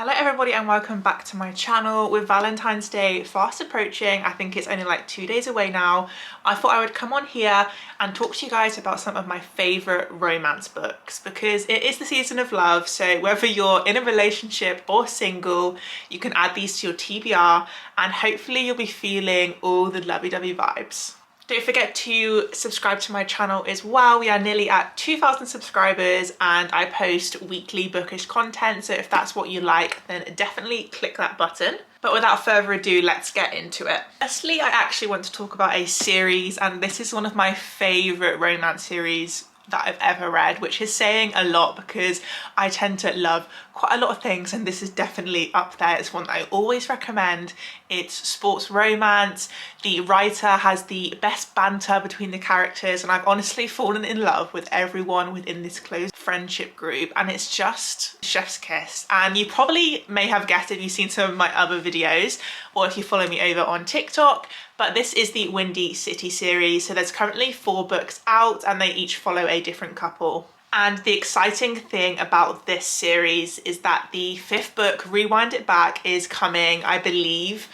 Hello everybody and welcome back to my channel. With Valentine's Day fast approaching, I think it's only like 2 days away now, I thought I would come on here and talk to you guys about some of my favourite romance books because it is the season of love, so whether you're in a relationship or single, you can add these to your TBR and hopefully you'll be feeling all the lovey-dovey vibes. Don't forget to subscribe to my channel as well. We are nearly at 2,000 subscribers and I post weekly bookish content, so if that's what you like then definitely click that button. But without further ado, let's get into it. Firstly, I actually want to talk about a series, and this is one of my favourite romance series that I've ever read, which is saying a lot because I tend to love quite a lot of things and this is definitely up there. It's one that I always recommend. It's sports romance. The writer has the best banter between the characters and I've honestly fallen in love with everyone within this close friendship group, and it's just chef's kiss. And you probably may have guessed if you've seen some of my other videos or if you follow me over on TikTok, but this is the Windy City series. So there's currently 4 books out and they each follow a different couple. And the exciting thing about this series is that the 5th book, Rewind It Back, is coming, I believe,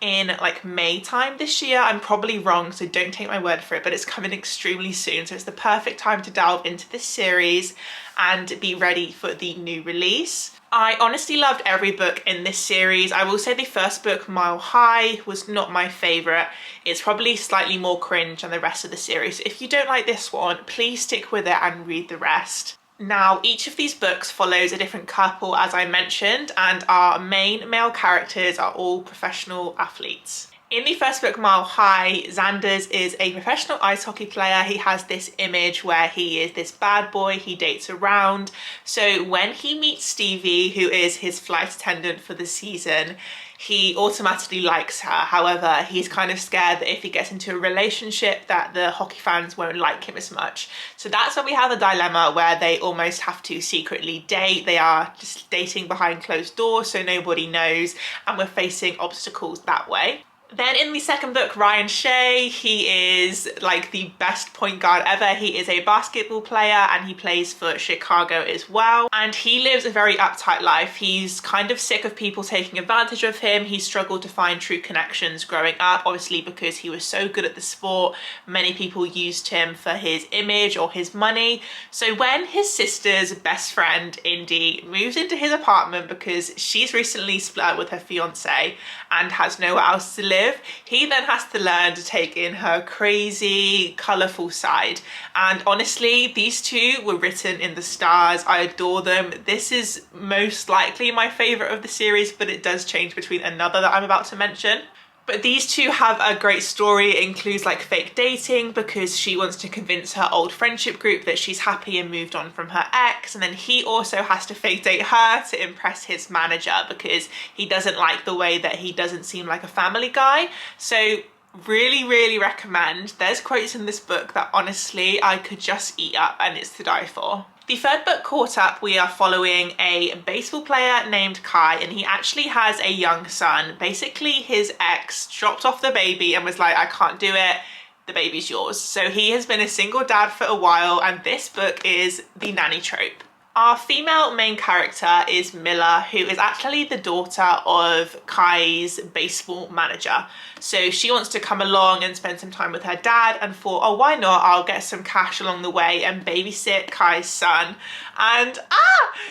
in like May time this year. I'm probably wrong, so don't take my word for it, but it's coming extremely soon. So it's the perfect time to delve into this series and be ready for the new release. I honestly loved every book in this series. I will say the first book, Mile High, was not my favourite. It's probably slightly more cringe than the rest of the series. If you don't like this one, please stick with it and read the rest. Now, each of these books follows a different couple, as I mentioned, and our main male characters are all professional athletes. In the first book, Mile High, Xanders is a professional ice hockey player. He has this image where he is this bad boy, he dates around. So when he meets Stevie, who is his flight attendant for the season, he automatically likes her. However, he's kind of scared that if he gets into a relationship that the hockey fans won't like him as much. So that's when we have a dilemma where they almost have to secretly date. They are just dating behind closed doors so nobody knows, and we're facing obstacles that way. Then in the second book, Ryan Shea, he is like the best point guard ever. He is a basketball player and he plays for Chicago as well. And he lives a very uptight life. He's kind of sick of people taking advantage of him. He struggled to find true connections growing up, obviously because he was so good at the sport. Many people used him for his image or his money. So when his sister's best friend, Indy, moves into his apartment because she's recently split up with her fiance and has nowhere else to live, he then has to learn to take in her crazy, colourful side. And honestly, these two were written in the stars. I adore them. This is most likely my favourite of the series, but it does change between another that I'm about to mention. But these two have a great story. It includes like fake dating because she wants to convince her old friendship group that she's happy and moved on from her ex, and then he also has to fake date her to impress his manager because he doesn't like the way that he doesn't seem like a family guy. So really recommend. There's quotes in this book that honestly I could just eat up and it's to die for. The third book, Caught Up, we are following a baseball player named Kai, and he actually has a young son. Basically, his ex dropped off the baby and was like, I can't do it, the baby's yours. So he has been a single dad for a while, and this book is the nanny trope. Our female main character is Miller, who is actually the daughter of Kai's baseball manager. So she wants to come along and spend some time with her dad and thought, oh, why not? I'll get some cash along the way and babysit Kai's son. And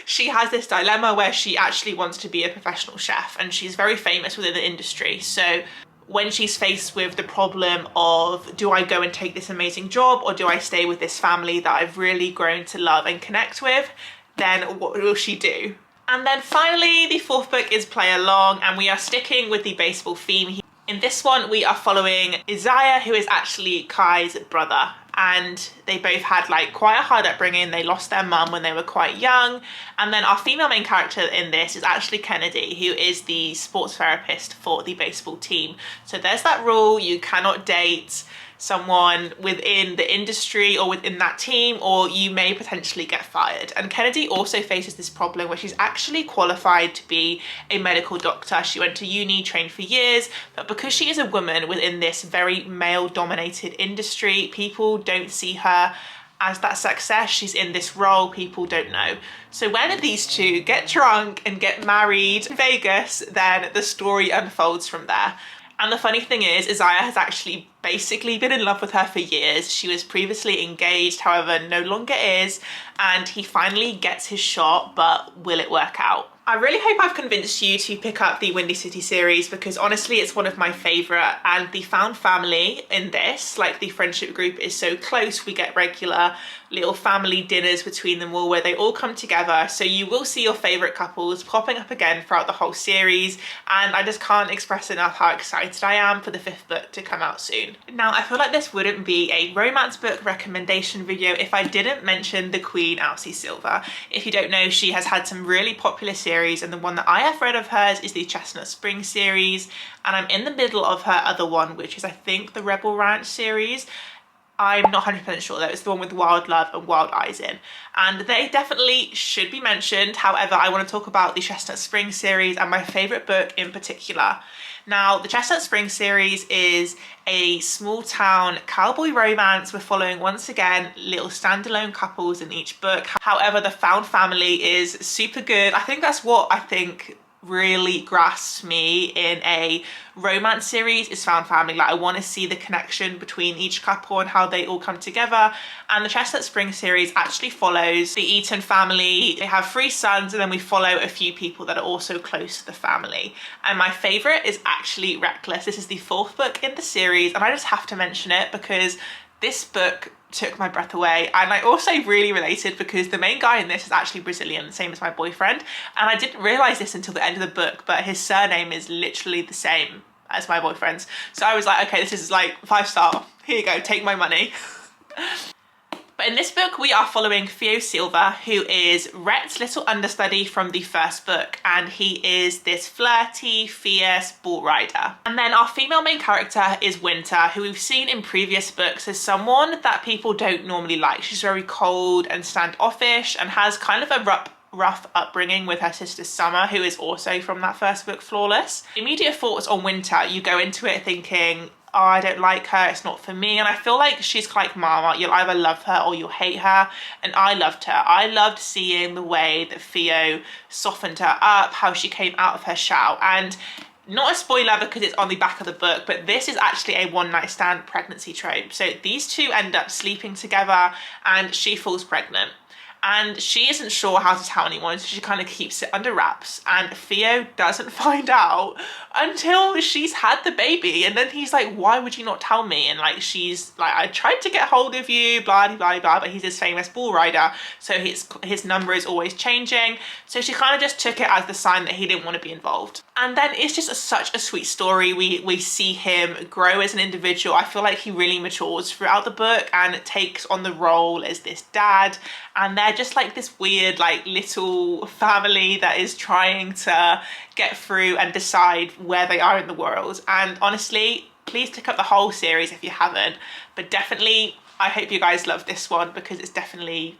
she has this dilemma where she actually wants to be a professional chef and she's very famous within the industry. So when she's faced with the problem of, do I go and take this amazing job or do I stay with this family that I've really grown to love and connect with, then what will she do? And then finally, the 4th book is Play Along, and we are sticking with the baseball theme. In this one, we are following Isaiah, who is actually Kai's brother. And they both had like quite a hard upbringing. They lost their mum when they were quite young. And then our female main character in this is actually Kennedy, who is the sports therapist for the baseball team. So there's that rule, you cannot date someone within the industry or within that team, or you may potentially get fired. And Kennedy also faces this problem where she's actually qualified to be a medical doctor. She went to uni, trained for years, but because she is a woman within this very male dominated industry, people don't see her as that success. She's in this role people don't know. So when these two get drunk and get married in Vegas, then the story unfolds from there. And the funny thing is, Isaiah has actually basically been in love with her for years. She was previously engaged, however, no longer is, and he finally gets his shot, but will it work out? I really hope I've convinced you to pick up the Windy City series, because honestly it's one of my favourite, and the found family in this, like the friendship group, is so close. We get regular little family dinners between them all where they all come together, so you will see your favourite couples popping up again throughout the whole series, and I just can't express enough how excited I am for the 5th book to come out soon. Now I feel like this wouldn't be a romance book recommendation video if I didn't mention the Queen, Alcy Silver. If you don't know, she has had some really popular series, and the one that I have read of hers is the Chestnut Spring series, and I'm in the middle of her other one, which is I think the Rebel Ranch series. I'm not 100% sure though. It's the one with Wild Love and Wild Eyes in, and they definitely should be mentioned. However, I want to talk about the Chestnut Spring series and my favourite book in particular. Now, the Chestnut Spring series is a small town cowboy romance. We're following, once again, little standalone couples in each book. However, the found family is super good. I think that's what really grasps me in a romance series, is found family. Like, I want to see the connection between each couple and how they all come together. And the Chestnut Spring series actually follows the Eaton family. They have 3 sons, and then we follow a few people that are also close to the family. And my favorite is actually Reckless. This is the 4th book in the series, and I just have to mention it because this book took my breath away, and I also really related because the main guy in this is actually Brazilian, same as my boyfriend, and I didn't realise this until the end of the book, but his surname is literally the same as my boyfriend's. So I was like, okay, this is like 5-star, here you go, take my money. But in this book, we are following Theo Silva, who is Rhett's little understudy from the 1st book, and he is this flirty, fierce bull rider. And then our female main character is Winter, who we've seen in previous books as someone that people don't normally like. She's very cold and standoffish and has kind of a rough upbringing with her sister Summer, who is also from that 1st book, Flawless. Immediate thoughts on Winter, you go into it thinking, oh, I don't like her, it's not for me. And I feel like she's like Mama, you'll either love her or you'll hate her. And I loved her. I loved seeing the way that Theo softened her up, how she came out of her shell. And not a spoiler because it's on the back of the book, but this is actually a one-night stand pregnancy trope. So these two end up sleeping together and she falls pregnant. And she isn't sure how to tell anyone, so she kind of keeps it under wraps, and Theo doesn't find out until she's had the baby, and then he's like, why would you not tell me? And like, she's like, I tried to get hold of you, blah blah blah, but he's this famous bull rider, so his number is always changing. So she kind of just took it as the sign that he didn't want to be involved. And then it's just such a sweet story. We see him grow as an individual. I feel like he really matures throughout the book and takes on the role as this dad, and they're just like this weird like little family that is trying to get through and decide where they are in the world. And honestly, please pick up the whole series if you haven't, but definitely I hope you guys love this one because it's definitely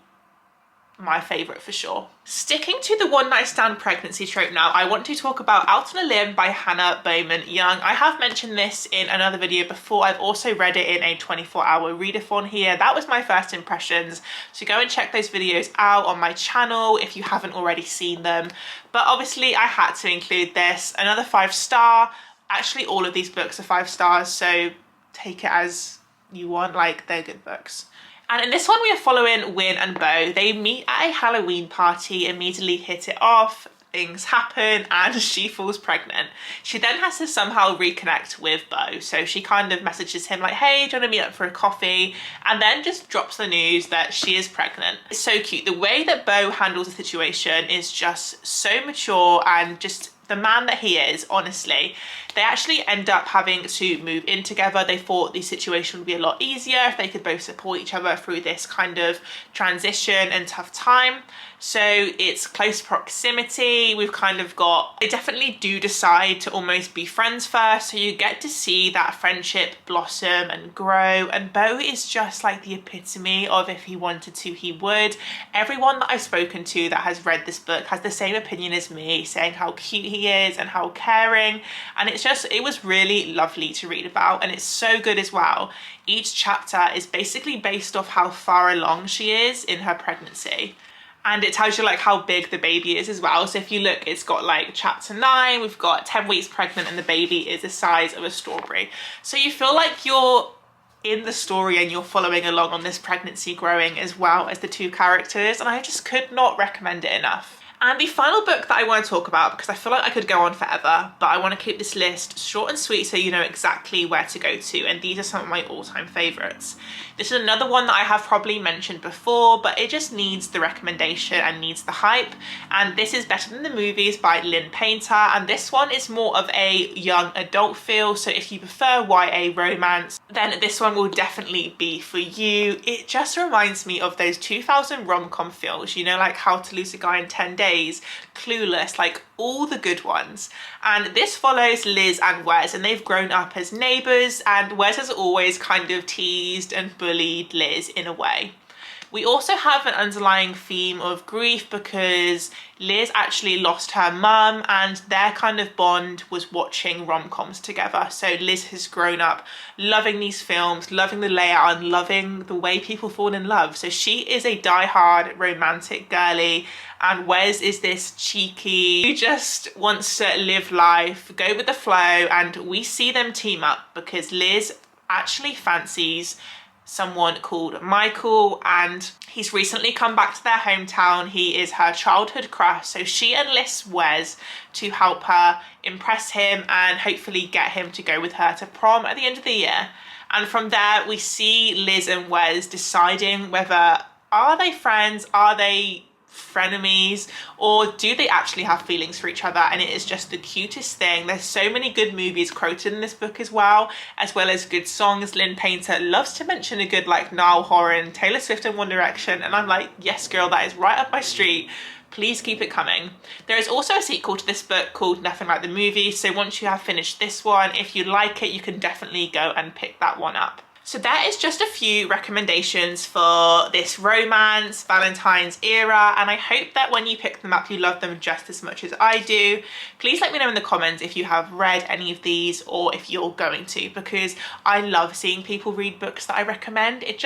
my favourite for sure. Sticking to the one-night stand pregnancy trope now, I want to talk about Out on a Limb by Hannah Bowman Young. I have mentioned this in another video before. I've also read it in a 24-hour readathon here. That was my first impressions, so go and check those videos out on my channel if you haven't already seen them. But obviously I had to include this. Another 5-star. Actually all of these books are 5 stars, so take it as you want, like they're good books. And in this one, we are following Win and Bo. They meet at a Halloween party, immediately hit it off, things happen, and she falls pregnant. She then has to somehow reconnect with Bo. So she kind of messages him like, hey, do you want to meet up for a coffee? And then just drops the news that she is pregnant. It's so cute. The way that Bo handles the situation is just so mature, and just the man that he is, honestly. They actually end up having to move in together. They thought the situation would be a lot easier if they could both support each other through this kind of transition and tough time. So it's close proximity. We've kind of got, they definitely do decide to almost be friends first. So you get to see that friendship blossom and grow. And Bo is just like the epitome of if he wanted to, he would. Everyone that I've spoken to that has read this book has the same opinion as me, saying how cute he is and how caring. And it's it was really lovely to read about, and it's so good as well. Each chapter is basically based off how far along she is in her pregnancy. And it tells you like how big the baby is as well. So if you look, it's got like chapter 9, we've got 10 weeks pregnant and the baby is the size of a strawberry. So you feel like you're in the story and you're following along on this pregnancy growing as well as the two characters, and I just could not recommend it enough. And the final book that I want to talk about, because I feel like I could go on forever, but I want to keep this list short and sweet so you know exactly where to go to, and these are some of my all-time favourites. This is another one that I have probably mentioned before, but it just needs the recommendation and needs the hype, and this is Better Than the Movies by Lynn Painter, and this one is more of a young adult feel, so if you prefer YA romance, then this one will definitely be for you. It just reminds me of those 2000 rom-com feels, you know, like How to Lose a Guy in 10 Days, Clueless, like all the good ones. And this follows Liz and Wes, and they've grown up as neighbours, and Wes has always kind of teased and bullied Liz in a way. We also have an underlying theme of grief because Liz actually lost her mum, and their kind of bond was watching rom-coms together. So Liz has grown up loving these films, loving the layout and loving the way people fall in love. So she is a die-hard romantic girly, and Wes is this cheeky who just wants to live life, go with the flow, and we see them team up because Liz actually fancies someone called Michael, and he's recently come back to their hometown. He is her childhood crush, so she enlists Wes to help her impress him and hopefully get him to go with her to prom at the end of the year. And from there we see Liz and Wes deciding whether are they friends, are they frenemies, or do they actually have feelings for each other. And it is just the cutest thing. There's so many good movies quoted in this book as well as good songs. Lynn Painter loves to mention a good like Niall Horan, Taylor Swift and One Direction, and I'm like, yes girl, that is right up my street. Please keep it coming. There is also a sequel to this book called Nothing Like the Movie, so once you have finished this one, if you like it, you can definitely go and pick that one up. So that is just a few recommendations for this romance Valentine's era, and I hope that when you pick them up you love them just as much as I do. Please let me know in the comments if you have read any of these or if you're going to, because I love seeing people read books that I recommend. It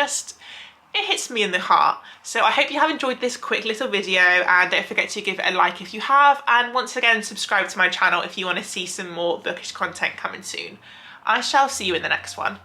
hits me in the heart. So I hope you have enjoyed this quick little video, and don't forget to give it a like if you have, and once again subscribe to my channel if you want to see some more bookish content coming soon. I shall see you in the next one.